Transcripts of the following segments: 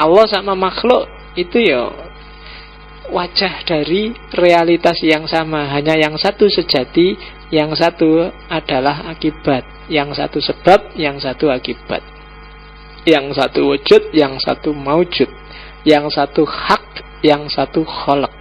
Allah sama makhluk itu ya wajah dari realitas yang sama, hanya yang satu sejati, yang satu adalah akibat, yang satu sebab, yang satu akibat, yang satu wujud, yang satu maujud, yang satu hak, yang satu kholak.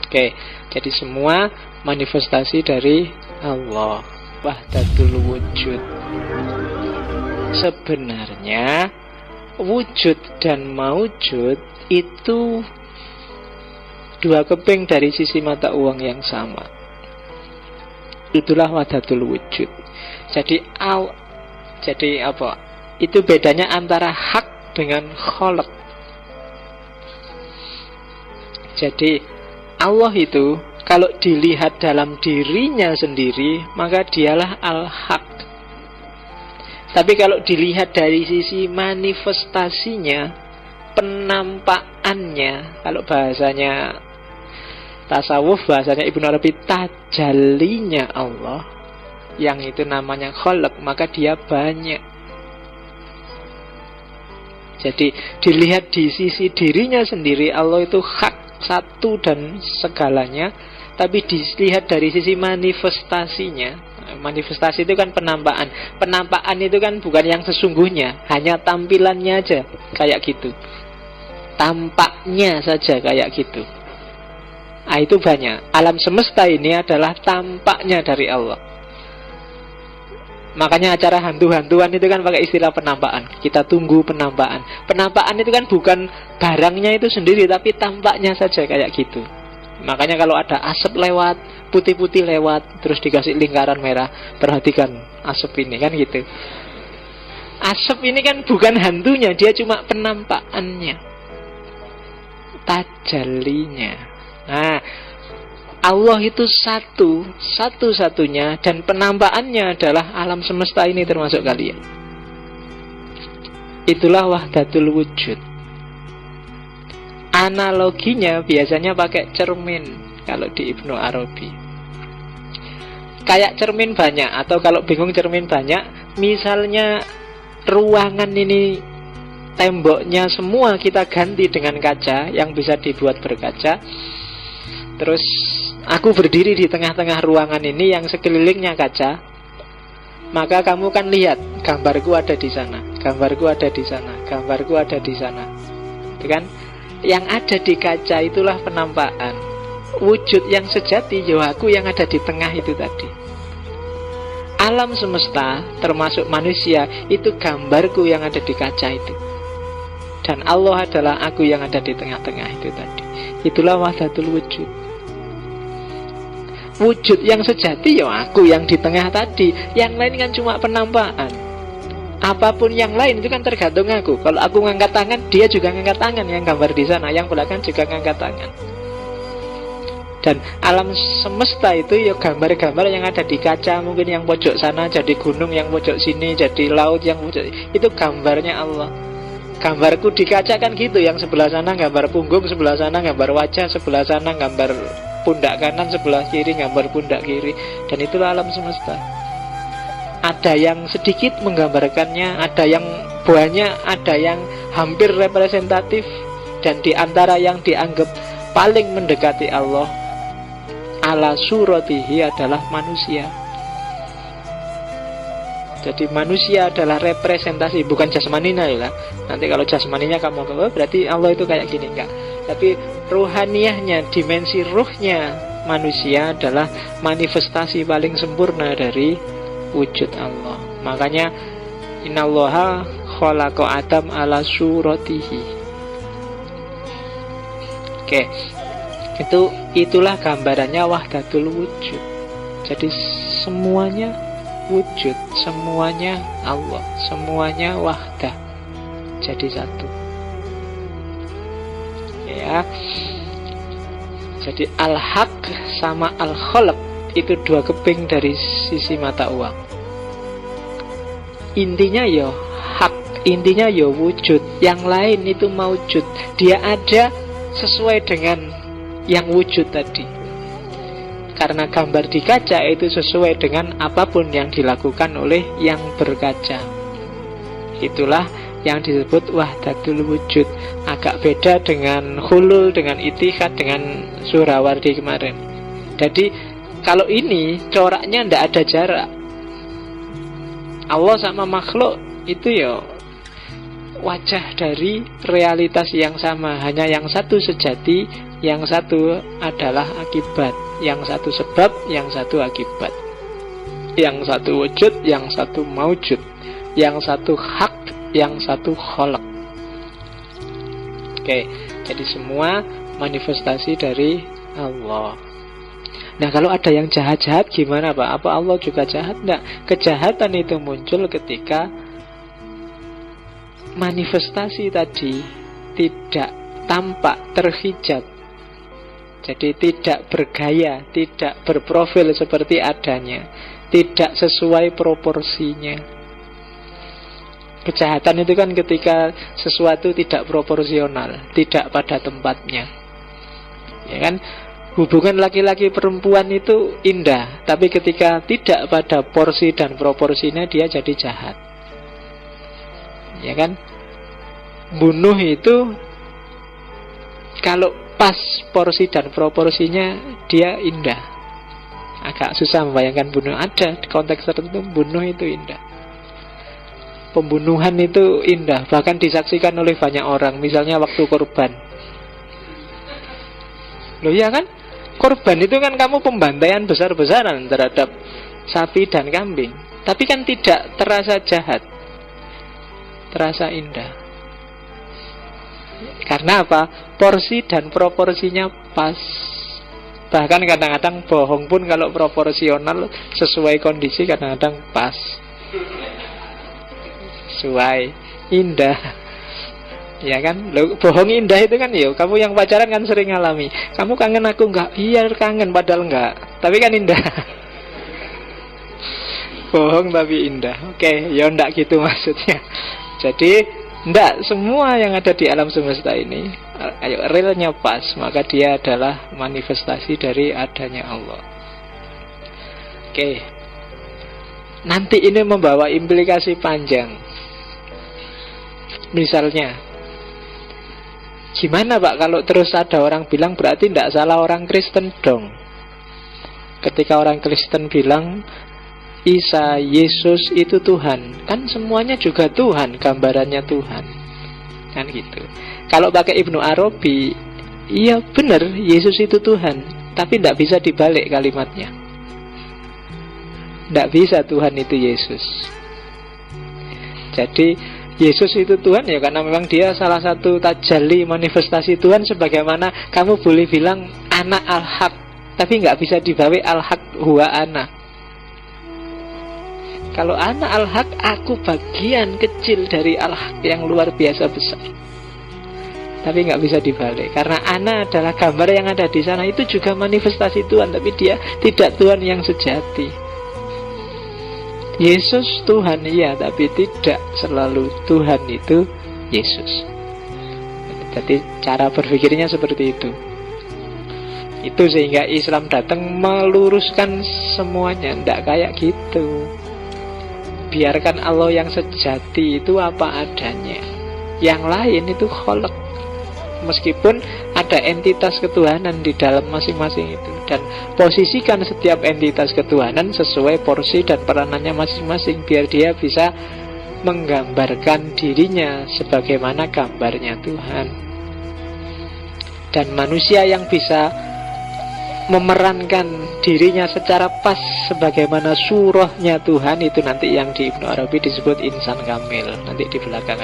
Oke, jadi semua manifestasi dari Allah, wahdatul wujud. Sebenarnya wujud dan maujud itu dua keping dari sisi mata uang yang sama. Itulah wahdatul wujud. Jadi apa? Itu bedanya antara hak dengan kholak. Jadi Allah itu kalau dilihat dalam dirinya sendiri, maka dialah al-haq. Tapi kalau dilihat dari sisi manifestasinya, penampakannya, kalau bahasanya tasawuf, bahasanya Ibnu Arabi, tajallinya Allah, yang itu namanya kholak, maka dia banyak. Jadi dilihat di sisi dirinya sendiri, Allah itu hak, satu dan segalanya. Tapi dilihat dari sisi manifestasinya, manifestasi itu kan penampakan. Penampakan itu kan bukan yang sesungguhnya, hanya tampilannya aja kayak gitu, tampaknya saja kayak gitu. Nah, itu banyak. Alam semesta ini adalah tampaknya dari Allah. Makanya acara hantu-hantuan itu kan pakai istilah penampakan. Kita tunggu penampakan. Penampakan itu kan bukan barangnya itu sendiri, tapi tampaknya saja kayak gitu. Makanya kalau ada asap lewat, putih-putih lewat, terus dikasih lingkaran merah, perhatikan asap ini, kan gitu. Asap ini kan bukan hantunya, dia cuma penampakannya, tajallinya. Nah, Allah itu satu-satunya, dan penampakannya adalah alam semesta ini termasuk kalian. Itulah wahdatul wujud. Analoginya biasanya pakai cermin kalau di Ibnu Arabi. Kayak cermin banyak, atau kalau bingung cermin banyak, misalnya ruangan ini temboknya semua kita ganti dengan kaca yang bisa dibuat berkaca. Terus aku berdiri di tengah-tengah ruangan ini yang sekelilingnya kaca, maka kamu kan lihat gambarku ada di sana, gambarku ada di sana, gambarku ada di sana. Itu kan? Yang ada di kaca itulah penampakan. Wujud yang sejati, ya aku yang ada di tengah itu tadi. Alam semesta termasuk manusia itu gambarku yang ada di kaca itu. Dan Allah adalah aku yang ada di tengah-tengah itu tadi. Itulah wahdatul wujud. Wujud yang sejati, ya aku yang di tengah tadi. Yang lain kan cuma penampakan. Apapun yang lain itu kan tergantung aku. Kalau aku ngangkat tangan, dia juga ngangkat tangan. Yang gambar di sana, yang belakang juga ngangkat tangan. Dan alam semesta itu ya gambar-gambar yang ada di kaca. Mungkin yang pojok sana jadi gunung, yang pojok sini jadi laut, yang pojok itu gambarnya Allah. Gambarku di kaca kan gitu. Yang sebelah sana gambar punggung, sebelah sana gambar wajah, sebelah sana gambar pundak kanan, sebelah kiri gambar pundak kiri. Dan itulah alam semesta. Ada yang sedikit menggambarkannya, ada yang banyak, ada yang hampir representatif. Dan di antara yang dianggap paling mendekati Allah ala suratihi adalah manusia. Jadi manusia adalah representasi, bukan jasmaninya ya. Nanti kalau jasmaninya kamu berarti Allah itu kayak gini, enggak. Tapi ruhaniyahnya, dimensi ruhnya manusia adalah manifestasi paling sempurna dari wujud Allah. Makanya innallaha khalaqa Adam ala suratihi. Oke. Itulah gambarannya wahdatul wujud. Jadi semuanya wujud, semuanya Allah, semuanya wahdah. Jadi satu. Ya. Jadi al-haq sama al-khalaq itu dua keping dari sisi mata uang. Intinya ya hak, intinya ya wujud. Yang lain itu maujud. Dia ada sesuai dengan yang wujud tadi. Karena gambar di kaca itu sesuai dengan apapun yang dilakukan oleh yang berkaca. Itulah yang disebut wahdatul wujud. Agak beda dengan hulul, dengan itihad, dengan Surawardi kemarin. Jadi kalau ini coraknya tidak ada jarak. Allah sama makhluk itu ya wajah dari realitas yang sama, hanya yang satu sejati, yang satu adalah akibat, yang satu sebab, yang satu akibat, yang satu wujud, yang satu maujud, yang satu hak, yang satu kholak. Oke, jadi semua manifestasi dari Allah. Nah, kalau ada yang jahat-jahat gimana, Pak? Apa Allah juga jahat? Enggak. Kejahatan itu muncul ketika manifestasi tadi tidak tampak, terhijab. Jadi tidak bergaya, tidak berprofil seperti adanya, tidak sesuai proporsinya. Kejahatan itu kan ketika sesuatu tidak proporsional, tidak pada tempatnya. Ya kan? Hubungan laki-laki perempuan itu indah, tapi ketika tidak pada porsi dan proporsinya, dia jadi jahat. Ya kan? Bunuh itu kalau pas porsi dan proporsinya, dia indah. Agak susah membayangkan bunuh. Ada di konteks tertentu bunuh itu indah. Pembunuhan itu indah, bahkan disaksikan oleh banyak orang. Misalnya waktu korban. Loh ya kan? Korban itu kan kamu pembantaian besar-besaran terhadap sapi dan kambing, tapi kan tidak terasa jahat, terasa indah. Karena apa? Porsi dan proporsinya pas. Bahkan kadang-kadang bohong pun kalau proporsional sesuai kondisi kadang-kadang pas, sesuai, indah. Ya kan, loh, bohong indah itu kan ya, kamu yang pacaran kan sering ngalami. Kamu kangen aku enggak? Iya kangen, padahal enggak. Tapi kan indah. Bohong tapi indah. Oke, ya enggak gitu maksudnya. Jadi enggak semua yang ada di alam semesta ini, ayo realnya pas, maka dia adalah manifestasi dari adanya Allah. Oke. Nanti ini membawa implikasi panjang. Misalnya, gimana Pak kalau terus ada orang bilang berarti tidak salah orang Kristen dong? Ketika orang Kristen bilang Isa, Yesus itu Tuhan, kan semuanya juga Tuhan, gambarannya Tuhan, kan gitu. Kalau pakai Ibnu Arabi, iya benar Yesus itu Tuhan, tapi tidak bisa dibalik kalimatnya. Tidak bisa Tuhan itu Yesus. Jadi Yesus itu Tuhan ya karena memang dia salah satu tajalli manifestasi Tuhan, sebagaimana kamu boleh bilang anak al-haq, tapi nggak bisa dibawa al-haq huwa ana. Kalau anak al-haq, aku bagian kecil dari al-haq yang luar biasa besar, tapi nggak bisa dibalik karena ana adalah gambar yang ada di sana. Itu juga manifestasi Tuhan, tapi dia tidak Tuhan yang sejati. Yesus Tuhan iya, tapi tidak selalu Tuhan itu Yesus. Jadi cara berpikirnya seperti itu. Itu sehingga Islam datang meluruskan semuanya. Tidak kayak gitu. Biarkan Allah yang sejati itu apa adanya. Yang lain itu kholak. Meskipun ada entitas ketuhanan di dalam masing-masing itu, dan posisikan setiap entitas ketuhanan sesuai porsi dan peranannya masing-masing, biar dia bisa menggambarkan dirinya sebagaimana gambarnya Tuhan. Dan manusia yang bisa memerankan dirinya secara pas sebagaimana surahnya Tuhan, itu nanti yang di Ibnu Arabi disebut insan kamil. Nanti di belakang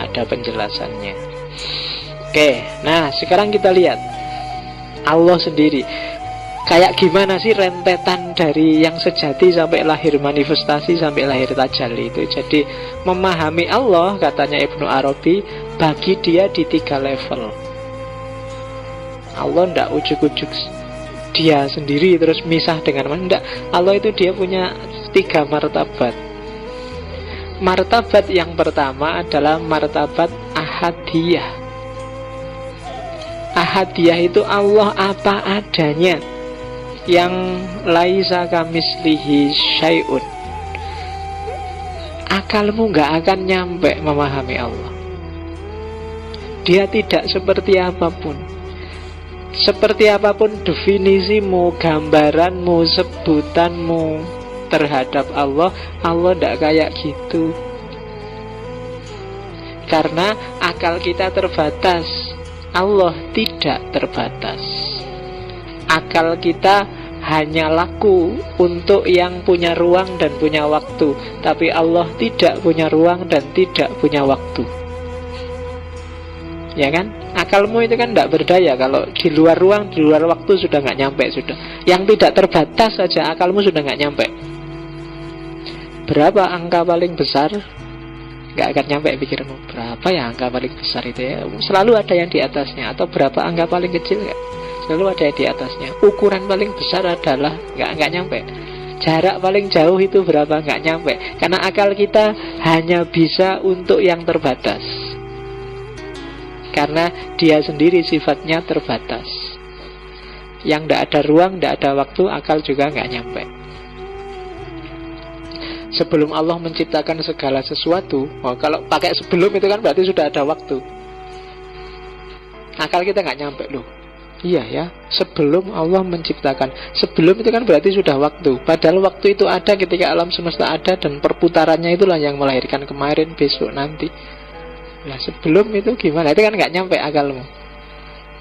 ada penjelasannya. Oke, nah sekarang kita lihat Allah sendiri. Kayak gimana sih rentetan dari yang sejati sampai lahir manifestasi, sampai lahir tajalli itu. Jadi memahami Allah, katanya Ibnu Arabi, bagi dia di 3 level. Allah tidak ujuk-ujuk dia sendiri terus misah dengan mana. Tidak, Allah itu dia punya 3 martabat. Martabat yang pertama adalah martabat ahadiyah. Ahadiyah itu Allah apa adanya, yang laisa kamislihi syai'un. akalmu nggak akan nyampe memahami Allah. Dia tidak seperti apapun. Seperti apapun definisimu, gambaranmu, sebutanmu terhadap Allah, Allah tidak kayak gitu. Karena akal kita terbatas, Allah tidak terbatas. Akal kita hanya laku untuk yang punya ruang dan punya waktu, tapi Allah tidak punya ruang dan tidak punya waktu. Ya kan? Akalmu itu kan tidak berdaya kalau di luar ruang, di luar waktu sudah nggak nyampe sudah. Yang tidak terbatas saja akalmu sudah nggak nyampe. Berapa angka paling besar? Nggak akan nyampe pikirmu. Berapa ya angka paling besar itu ya? Selalu ada yang di atasnya. Atau berapa angka paling kecil nggak? Selalu ada yang di atasnya. Ukuran paling besar adalah nggak nyampe. Jarak paling jauh itu berapa? Nggak nyampe. Karena akal kita hanya bisa untuk yang terbatas. Karena dia sendiri sifatnya terbatas. Yang tidak ada ruang, tidak ada waktu, akal juga nggak nyampe. Sebelum Allah menciptakan segala sesuatu, kalau pakai sebelum itu kan berarti sudah ada waktu. Akal kita nggak nyampe loh. Iya ya, sebelum Allah menciptakan. Sebelum itu kan berarti sudah waktu. Padahal waktu itu ada ketika alam semesta ada, dan perputarannya itulah yang melahirkan kemarin, besok, nanti. Nah sebelum itu gimana? Itu kan nggak nyampe akalmu.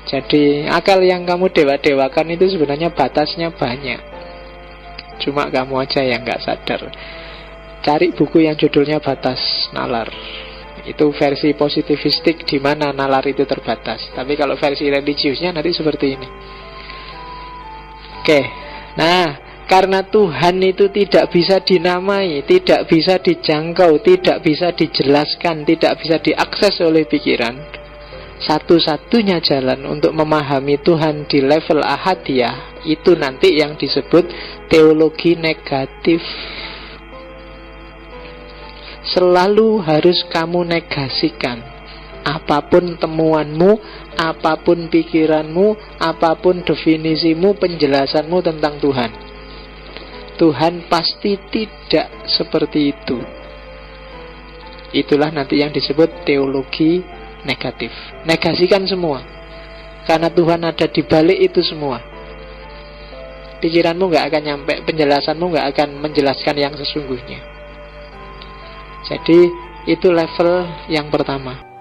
Jadi akal yang kamu dewa-dewakan itu sebenarnya batasnya banyak. Cuma kamu aja yang nggak sadar. Cari buku yang judulnya Batas Nalar. Itu versi positivistik di mana nalar itu terbatas. Tapi kalau versi religiusnya nanti seperti ini. Oke. Nah, karena Tuhan itu tidak bisa dinamai, tidak bisa dijangkau, tidak bisa dijelaskan, tidak bisa diakses oleh pikiran, satu-satunya jalan untuk memahami Tuhan di level ahadiyah itu nanti yang disebut teologi negatif. Selalu harus kamu negasikan apapun temuanmu, apapun pikiranmu, apapun definisimu, penjelasanmu tentang Tuhan. Tuhan pasti tidak seperti itu. Itulah nanti yang disebut teologi negatif. Negasikan semua. Karena Tuhan ada di balik itu semua. Pikiranmu gak akan nyampe, penjelasanmu gak akan menjelaskan yang sesungguhnya. Jadi itu level yang pertama.